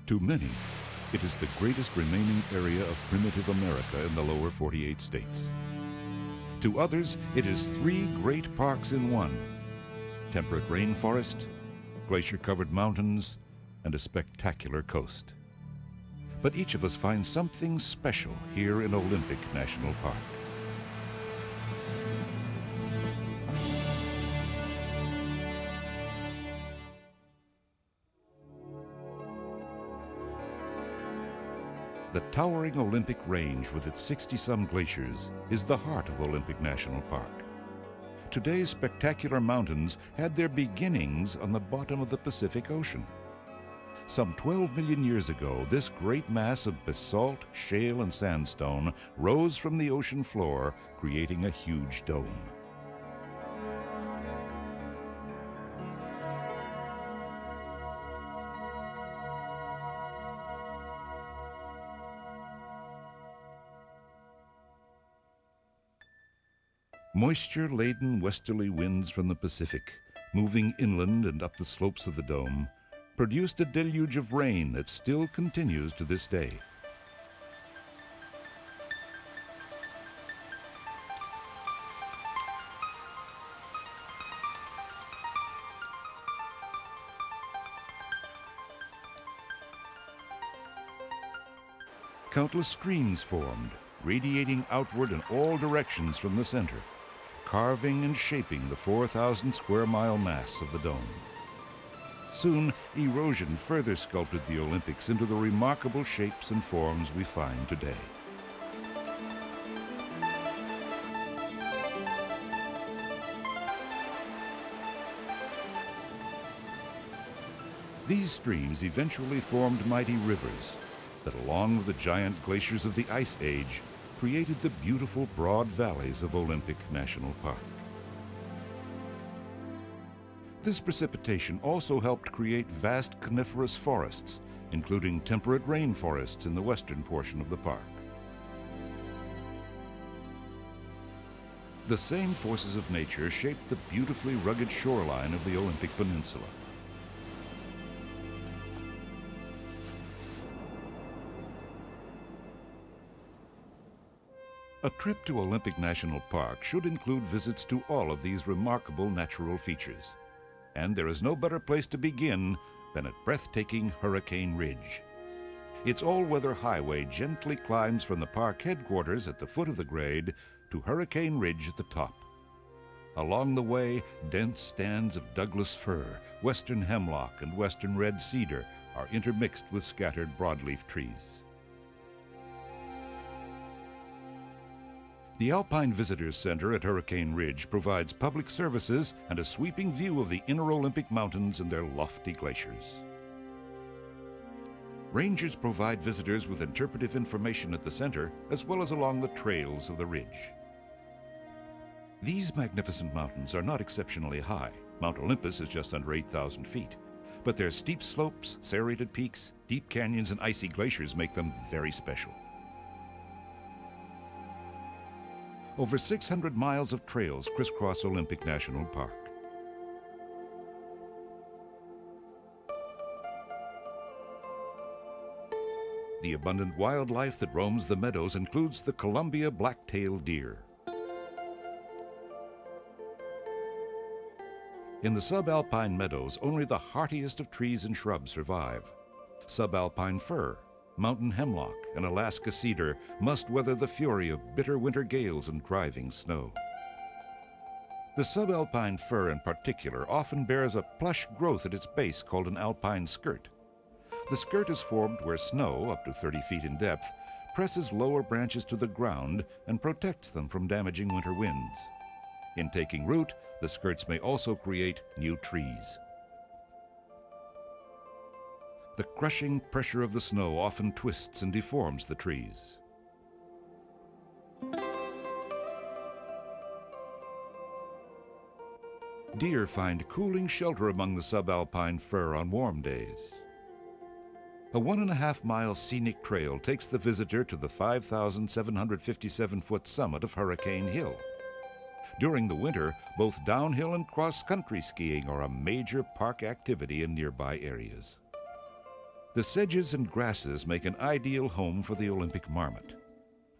To many, it is the greatest remaining area of primitive America in the lower 48 states. To others, it is 3 great parks in one: temperate rainforest, glacier-covered mountains, and a spectacular coast. But each of us finds something special here in Olympic National Park. The towering Olympic Range with its 60-some glaciers is the heart of Olympic National Park. Today's spectacular mountains had their beginnings on the bottom of the Pacific Ocean. Some 12 million years ago, this great mass of basalt, shale, and sandstone rose from the ocean floor, creating a huge dome. Moisture-laden westerly winds from the Pacific, moving inland and up the slopes of the dome, produced a deluge of rain that still continues to this day. Countless streams formed, radiating outward in all directions from the center, carving and shaping the 4,000 square mile mass of the dome. Soon, erosion further sculpted the Olympics into the remarkable shapes and forms we find today. These streams eventually formed mighty rivers that, along with the giant glaciers of the Ice Age, created the beautiful broad valleys of Olympic National Park. This precipitation also helped create vast coniferous forests, including temperate rainforests in the western portion of the park. The same forces of nature shaped the beautifully rugged shoreline of the Olympic Peninsula. A trip to Olympic National Park should include visits to all of these remarkable natural features. And there is no better place to begin than at breathtaking Hurricane Ridge. Its all-weather highway gently climbs from the park headquarters at the foot of the grade to Hurricane Ridge at the top. Along the way, dense stands of Douglas fir, western hemlock, and western red cedar are intermixed with scattered broadleaf trees. The Alpine Visitors Center at Hurricane Ridge provides public services and a sweeping view of the inner Olympic Mountains and their lofty glaciers. Rangers provide visitors with interpretive information at the center, as well as along the trails of the ridge. These magnificent mountains are not exceptionally high. Mount Olympus is just under 8,000 feet. But their steep slopes, serrated peaks, deep canyons, and icy glaciers make them very special. Over 600 miles of trails crisscross Olympic National Park. The abundant wildlife that roams the meadows includes the Columbia black-tailed deer. In the subalpine meadows, only the hardiest of trees and shrubs survive. Subalpine fir, mountain hemlock, and Alaska cedar must weather the fury of bitter winter gales and driving snow. The subalpine fir in particular often bears a plush growth at its base called an alpine skirt. The skirt is formed where snow, up to 30 feet in depth, presses lower branches to the ground and protects them from damaging winter winds. In taking root, the skirts may also create new trees. The crushing pressure of the snow often twists and deforms the trees. Deer find cooling shelter among the subalpine fir on warm days. A 1.5-mile scenic trail takes the visitor to the 5,757-foot summit of Hurricane Hill. During the winter, both downhill and cross-country skiing are a major park activity in nearby areas. The sedges and grasses make an ideal home for the Olympic marmot.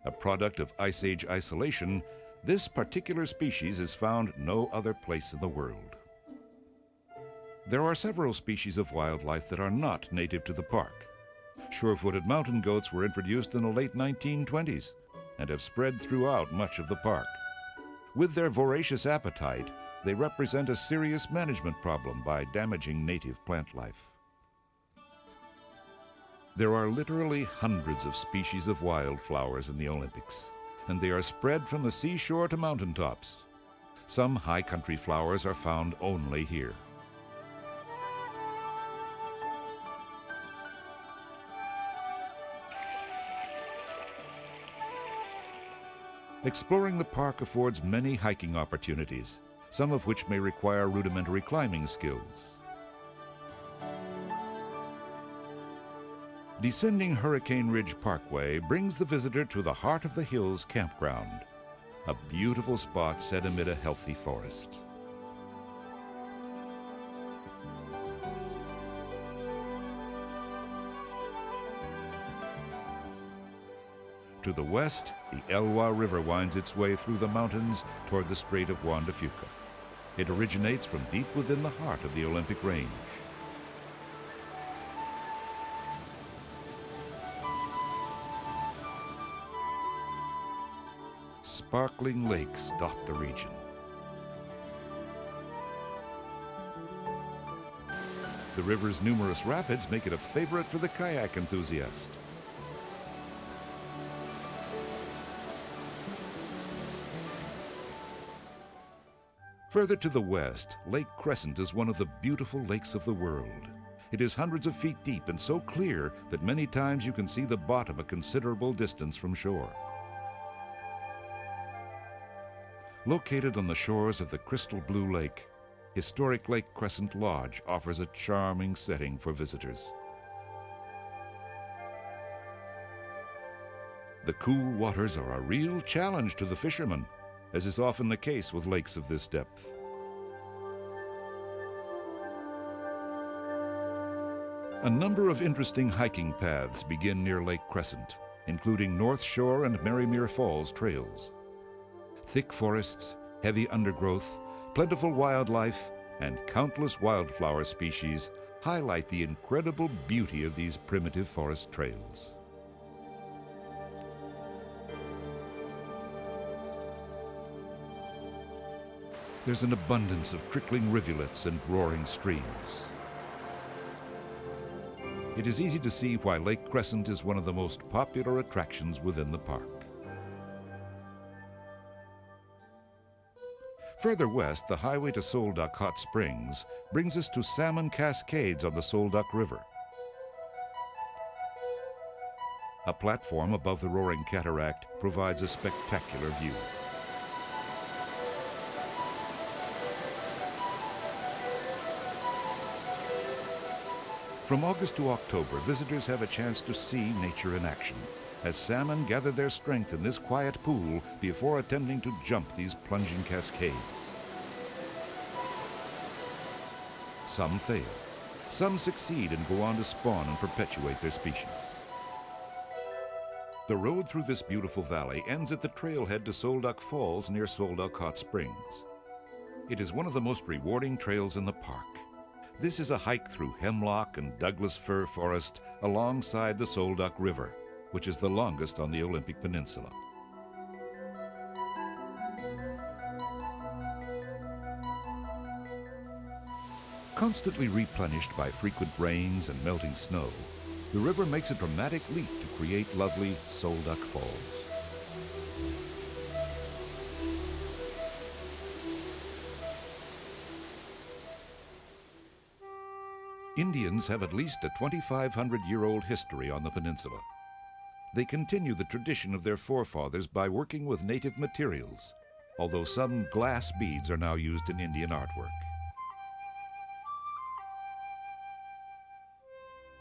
A product of Ice Age isolation, this particular species is found no other place in the world. There are several species of wildlife that are not native to the park. Sure-footed mountain goats were introduced in the late 1920s and have spread throughout much of the park. With their voracious appetite, they represent a serious management problem by damaging native plant life. There are literally hundreds of species of wildflowers in the Olympics, and they are spread from the seashore to mountaintops. Some high country flowers are found only here. Exploring the park affords many hiking opportunities, some of which may require rudimentary climbing skills. Descending Hurricane Ridge Parkway brings the visitor to the Heart of the Hills campground, a beautiful spot set amid a healthy forest. To the west, the Elwha River winds its way through the mountains toward the Strait of Juan de Fuca. It originates from deep within the heart of the Olympic Range. Sparkling lakes dot the region. The river's numerous rapids make it a favorite for the kayak enthusiast. Further to the west, Lake Crescent is one of the beautiful lakes of the world. It is hundreds of feet deep and so clear that many times you can see the bottom a considerable distance from shore. Located on the shores of the crystal blue lake, historic Lake Crescent Lodge offers a charming setting for visitors. The cool waters are a real challenge to the fishermen, as is often the case with lakes of this depth. A number of interesting hiking paths begin near Lake Crescent, including North Shore and Merrimere Falls trails. Thick forests, heavy undergrowth, plentiful wildlife, and countless wildflower species highlight the incredible beauty of these primitive forest trails. There's an abundance of trickling rivulets and roaring streams. It is easy to see why Lake Crescent is one of the most popular attractions within the park. Further west, the highway to Soleduck Hot Springs brings us to salmon cascades on the Soleduck River. A platform above the roaring cataract provides a spectacular view. From August to October, visitors have a chance to see nature in action, as salmon gather their strength in this quiet pool before attempting to jump these plunging cascades. Some fail. Some succeed and go on to spawn and perpetuate their species. The road through this beautiful valley ends at the trailhead to Soleduck Falls near Soleduck Hot Springs. It is one of the most rewarding trails in the park. This is a hike through hemlock and Douglas fir forest alongside the Soleduck River, which is the longest on the Olympic Peninsula. Constantly replenished by frequent rains and melting snow, the river makes a dramatic leap to create lovely Soleduck Falls. Indians have at least a 2,500-year-old history on the peninsula. They continue the tradition of their forefathers by working with native materials, although some glass beads are now used in Indian artwork.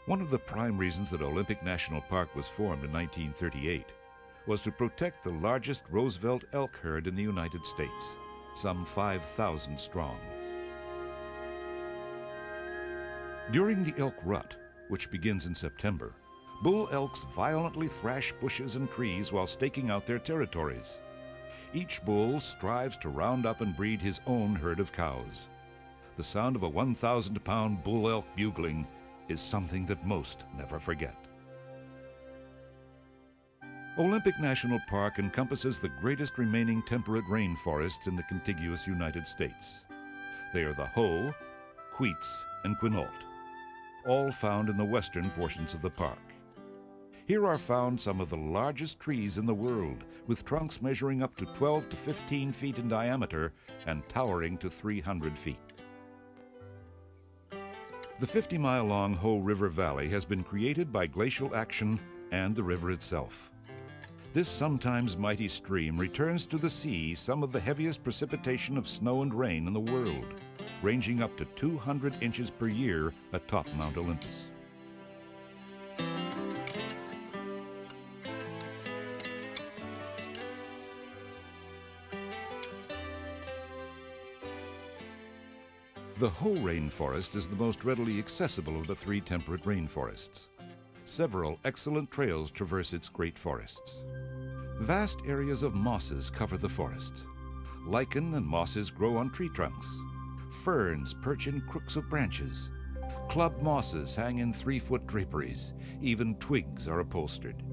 One of the prime reasons that Olympic National Park was formed in 1938 was to protect the largest Roosevelt elk herd in the United States, some 5,000 strong. During the elk rut, which begins in September, bull elks violently thrash bushes and trees while staking out their territories. Each bull strives to round up and breed his own herd of cows. The sound of a 1,000-pound bull elk bugling is something that most never forget. Olympic National Park encompasses the greatest remaining temperate rainforests in the contiguous United States. They are the Hoh, Queets, and Quinault, all found in the western portions of the park. Here are found some of the largest trees in the world, with trunks measuring up to 12 to 15 feet in diameter and towering to 300 feet. The 50-mile-long Hoh River Valley has been created by glacial action and the river itself. This sometimes mighty stream returns to the sea some of the heaviest precipitation of snow and rain in the world, ranging up to 200 inches per year atop Mount Olympus. The Hoh rainforest is the most readily accessible of the three temperate rainforests. Several excellent trails traverse its great forests. Vast areas of mosses cover the forest. Lichen and mosses grow on tree trunks. Ferns perch in crooks of branches. Club mosses hang in 3-foot draperies. Even twigs are upholstered.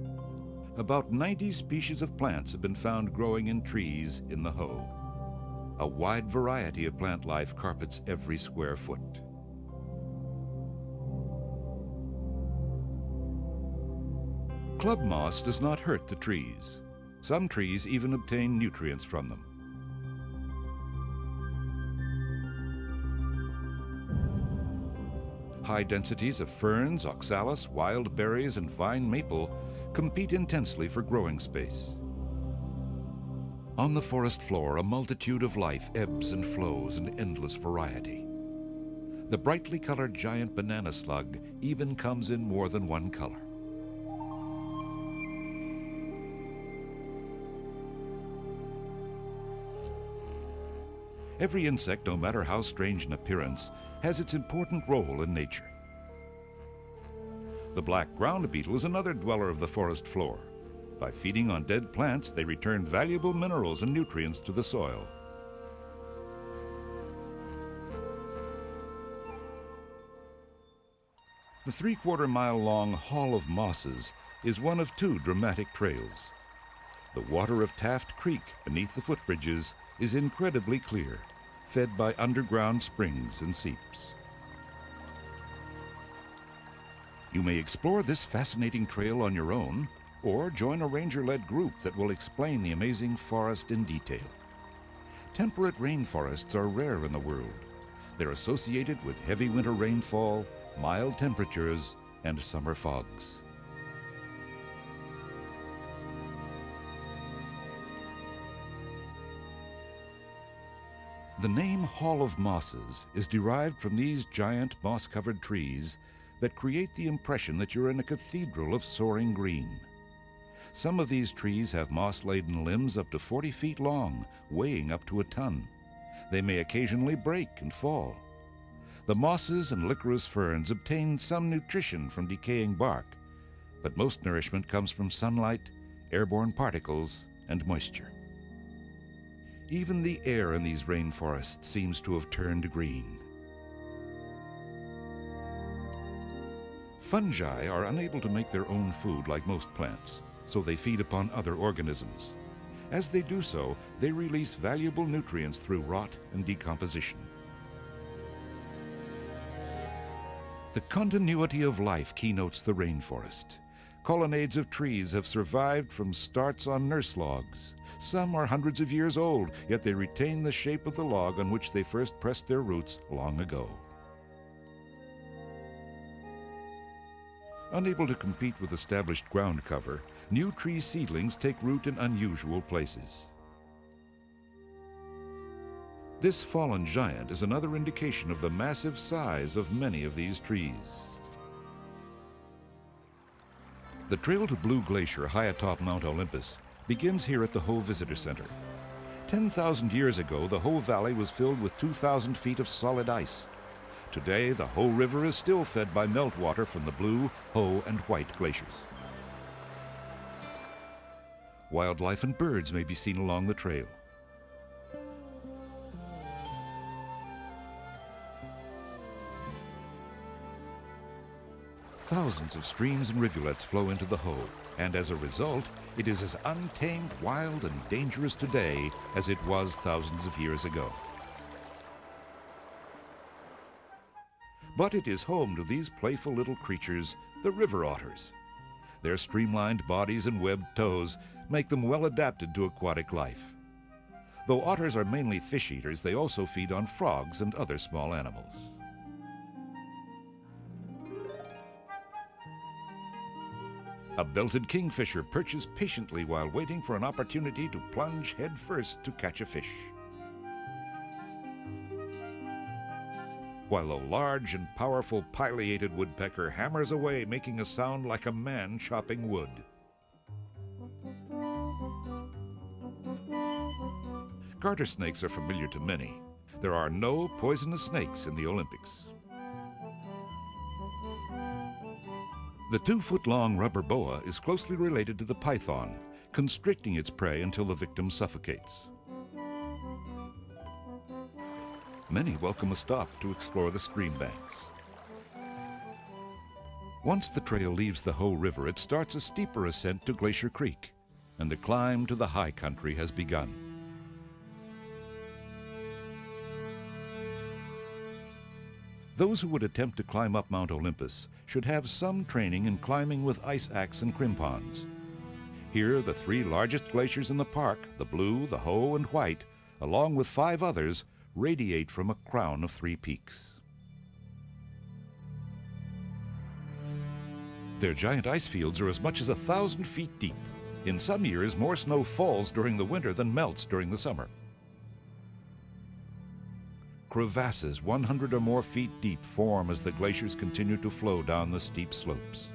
About 90 species of plants have been found growing in trees in the Hoh. A wide variety of plant life carpets every square foot. Club moss does not hurt the trees. Some trees even obtain nutrients from them. High densities of ferns, oxalis, wild berries, and vine maple compete intensely for growing space. On the forest floor, a multitude of life ebbs and flows in endless variety. The brightly colored giant banana slug even comes in more than one color. Every insect, no matter how strange in appearance, has its important role in nature. The black ground beetle is another dweller of the forest floor. By feeding on dead plants, they return valuable minerals and nutrients to the soil. The 3/4-mile-long Hall of Mosses is one of two dramatic trails. The water of Taft Creek beneath the footbridges is incredibly clear, fed by underground springs and seeps. You may explore this fascinating trail on your own, or join a ranger-led group that will explain the amazing forest in detail. Temperate rainforests are rare in the world. They're associated with heavy winter rainfall, mild temperatures, and summer fogs. The name Hall of Mosses is derived from these giant moss-covered trees that create the impression that you're in a cathedral of soaring green. Some of these trees have moss-laden limbs up to 40 feet long, weighing up to a ton. They may occasionally break and fall. The mosses and licorice ferns obtain some nutrition from decaying bark, but most nourishment comes from sunlight, airborne particles, and moisture. Even the air in these rainforests seems to have turned green. Fungi are unable to make their own food like most plants, so they feed upon other organisms. As they do so, they release valuable nutrients through rot and decomposition. The continuity of life keynotes the rainforest. Colonnades of trees have survived from starts on nurse logs. Some are hundreds of years old, yet they retain the shape of the log on which they first pressed their roots long ago. Unable to compete with established ground cover, new tree seedlings take root in unusual places. This fallen giant is another indication of the massive size of many of these trees. The trail to Blue Glacier high atop Mount Olympus begins here at the Hoh Visitor Center. 10,000 years ago, the Hoh Valley was filled with 2,000 feet of solid ice. Today, the Hoh River is still fed by meltwater from the Blue, Hoh, and White glaciers. Wildlife and birds may be seen along the trail. Thousands of streams and rivulets flow into the Hoh, and as a result, it is as untamed, wild, and dangerous today as it was thousands of years ago. But it is home to these playful little creatures, the river otters. Their streamlined bodies and webbed toes make them well adapted to aquatic life. Though otters are mainly fish eaters, they also feed on frogs and other small animals. A belted kingfisher perches patiently while waiting for an opportunity to plunge headfirst to catch a fish. While a large and powerful pileated woodpecker hammers away, making a sound like a man chopping wood. Garter snakes are familiar to many. There are no poisonous snakes in the Olympics. The 2-foot-long rubber boa is closely related to the python, constricting its prey until the victim suffocates. Many welcome a stop to explore the stream banks. Once the trail leaves the Hoh River, it starts a steeper ascent to Glacier Creek, and the climb to the high country has begun. Those who would attempt to climb up Mount Olympus should have some training in climbing with ice axe and crimpons. Here, the 3 largest glaciers in the park, the Blue, the Hoh, and White, along with 5 others, radiate from a crown of 3 peaks. Their giant ice fields are as much as 1,000 feet deep. In some years, more snow falls during the winter than melts during the summer. Crevasses 100 or more feet deep form as the glaciers continue to flow down the steep slopes.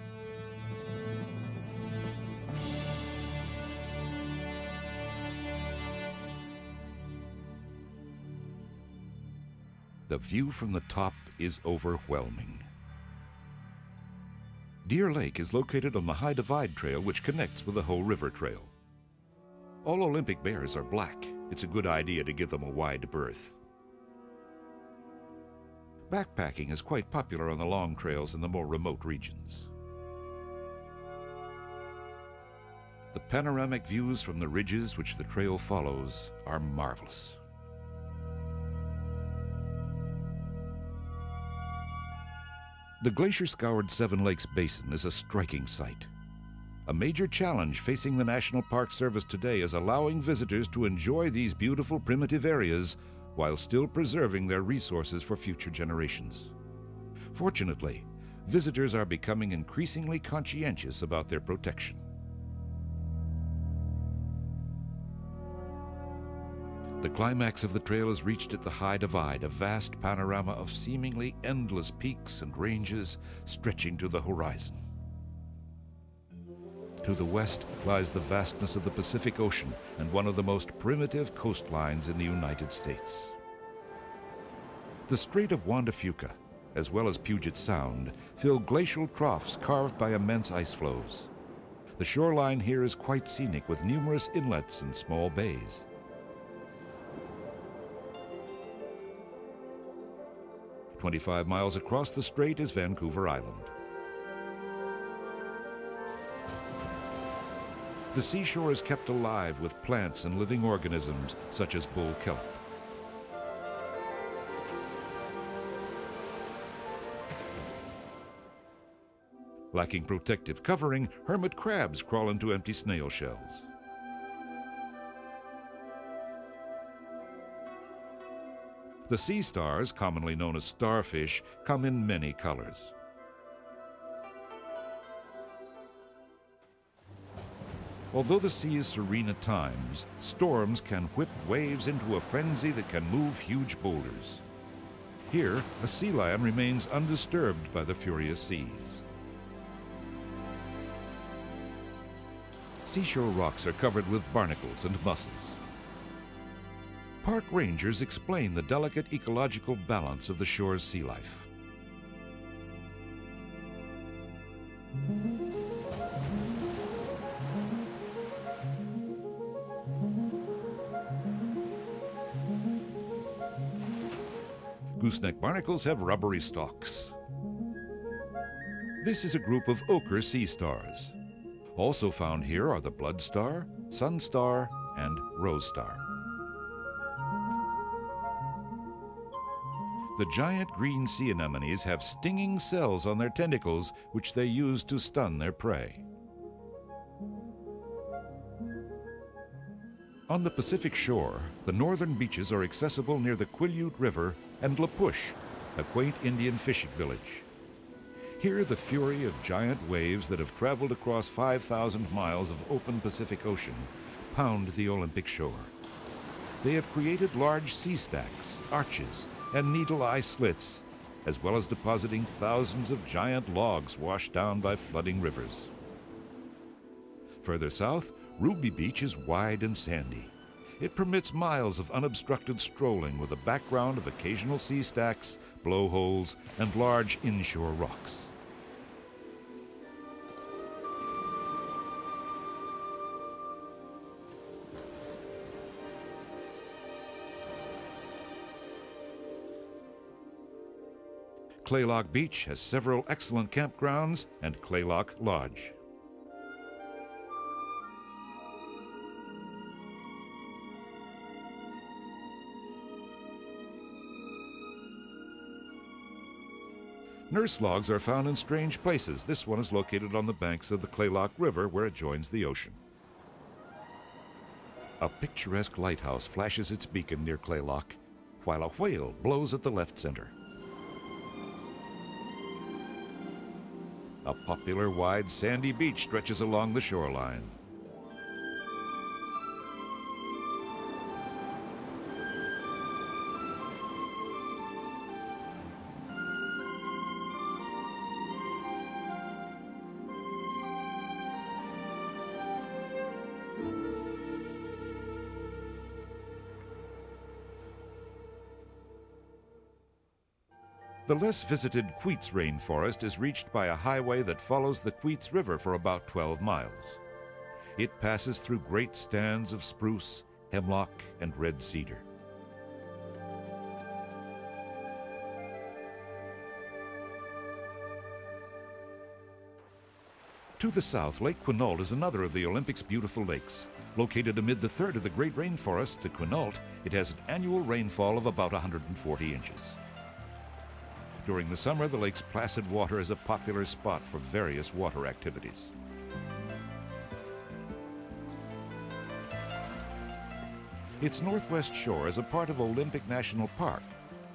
The view from the top is overwhelming. Deer Lake is located on the High Divide Trail, which connects with the Hoh River Trail. All Olympic bears are black. It's a good idea to give them a wide berth. Backpacking is quite popular on the long trails in the more remote regions. The panoramic views from the ridges which the trail follows are marvelous. The glacier-scoured Seven Lakes Basin is a striking sight. A major challenge facing the National Park Service today is allowing visitors to enjoy these beautiful primitive areas while still preserving their resources for future generations. Fortunately, visitors are becoming increasingly conscientious about their protection. The climax of the trail is reached at the High Divide, a vast panorama of seemingly endless peaks and ranges stretching to the horizon. To the west lies the vastness of the Pacific Ocean and one of the most primitive coastlines in the United States. The Strait of Juan de Fuca, as well as Puget Sound, fill glacial troughs carved by immense ice flows. The shoreline here is quite scenic, with numerous inlets and small bays. "25 miles across the strait is Vancouver Island. The seashore is kept alive with plants and living organisms such as bull kelp. Lacking protective covering, hermit crabs crawl into empty snail shells. The sea stars, commonly known as starfish, come in many colors. Although the sea is serene at times, storms can whip waves into a frenzy that can move huge boulders. Here, a sea lion remains undisturbed by the furious seas. Seashore rocks are covered with barnacles and mussels. Park rangers explain the delicate ecological balance of the shore's sea life. Gooseneck barnacles have rubbery stalks. This is a group of ochre sea stars. Also found here are the blood star, sun star, and rose star. The giant green sea anemones have stinging cells on their tentacles, which they use to stun their prey. On the Pacific shore, the northern beaches are accessible near the Quinault River and La Push, a quaint Indian fishing village. Here, the fury of giant waves that have traveled across 5,000 miles of open Pacific Ocean pound the Olympic shore. They have created large sea stacks, arches, and needle-eye slits, as well as depositing thousands of giant logs washed down by flooding rivers. Further south, Ruby Beach is wide and sandy. It permits miles of unobstructed strolling with a background of occasional sea stacks, blowholes, and large inshore rocks. Kalaloch Beach has several excellent campgrounds and Kalaloch Lodge. Nurse logs are found in strange places. This one is located on the banks of the Kalaloch River where it joins the ocean. A picturesque lighthouse flashes its beacon near Kalaloch, while a whale blows at the left center. A popular wide sandy beach stretches along the shoreline. The less visited Quinault rainforest is reached by a highway that follows the Quinault River for about 12 miles. It passes through great stands of spruce, hemlock, and red cedar. To the south, Lake Quinault is another of the Olympic's beautiful lakes. Located amid the third of the great rainforests at Quinault, it has an annual rainfall of about 140 inches. During the summer, the lake's placid water is a popular spot for various water activities. Its northwest shore is a part of Olympic National Park,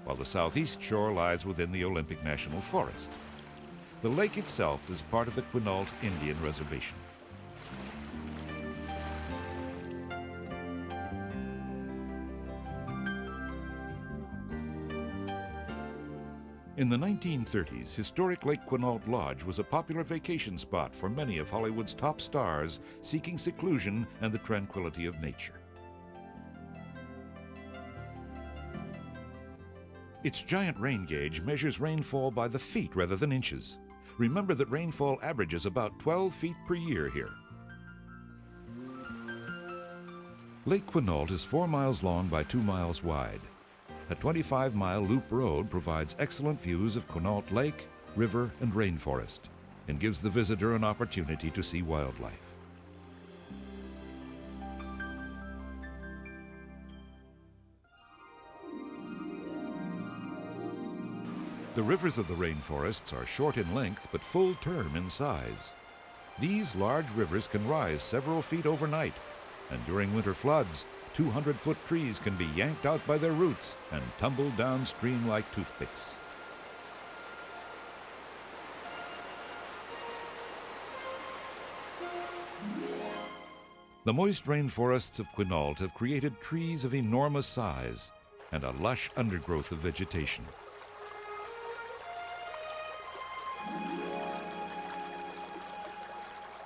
while the southeast shore lies within the Olympic National Forest. The lake itself is part of the Quinault Indian Reservation. In the 1930s, historic Lake Quinault Lodge was a popular vacation spot for many of Hollywood's top stars seeking seclusion and the tranquility of nature. Its giant rain gauge measures rainfall by the feet rather than inches. Remember that rainfall averages about 12 feet per year here. Lake Quinault is 4 miles long by 2 miles wide. A 25-mile loop road provides excellent views of Quinault Lake, river, and rainforest, and gives the visitor an opportunity to see wildlife. The The rivers of the rainforests are short in length but full term in size. These large rivers can rise several feet overnight, and during winter floods, 200-foot trees can be yanked out by their roots and tumbled downstream like toothpicks. The moist rainforests of Quinault have created trees of enormous size and a lush undergrowth of vegetation.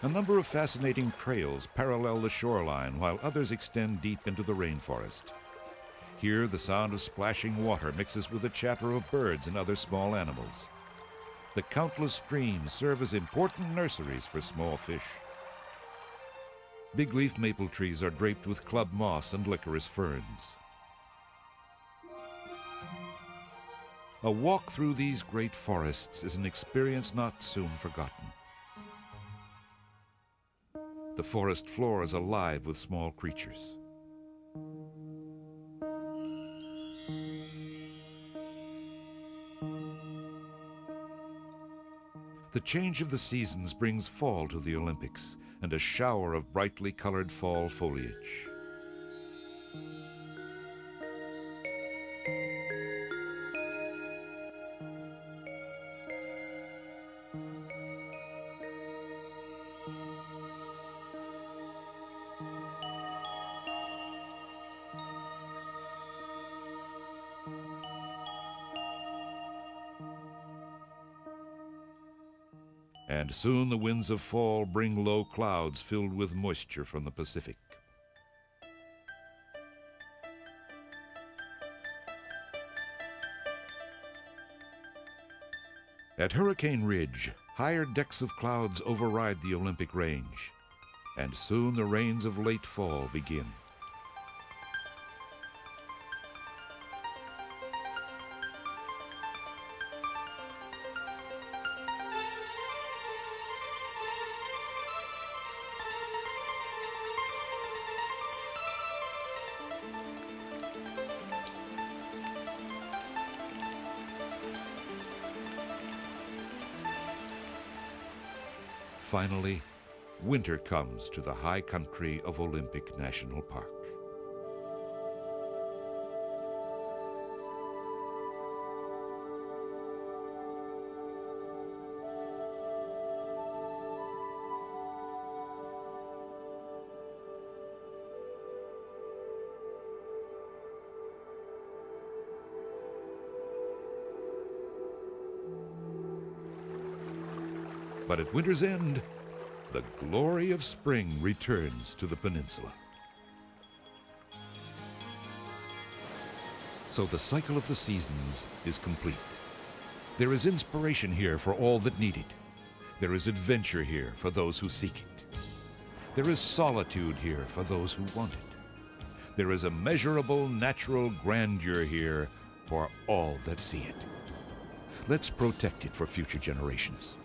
A number of fascinating trails parallel the shoreline while others extend deep into the rainforest. Here the sound of splashing water mixes with the chatter of birds and other small animals. The countless streams serve as important nurseries for small fish. Big leaf maple trees are draped with club moss and licorice ferns. A walk through these great forests is an experience not soon forgotten. The forest floor is alive with small creatures. The change of the seasons brings fall to the Olympics and a shower of brightly colored fall foliage. And soon the winds of fall bring low clouds filled with moisture from the Pacific. At Hurricane Ridge, higher decks of clouds override the Olympic range, and soon the rains of late fall begin. Finally, winter comes to the high country of Olympic National Park. But at winter's end, the glory of spring returns to the peninsula. So the cycle of the seasons is complete. There is inspiration here for all that need it. There is adventure here for those who seek it. There is solitude here for those who want it. There is immeasurable natural grandeur here for all that see it. Let's protect it for future generations.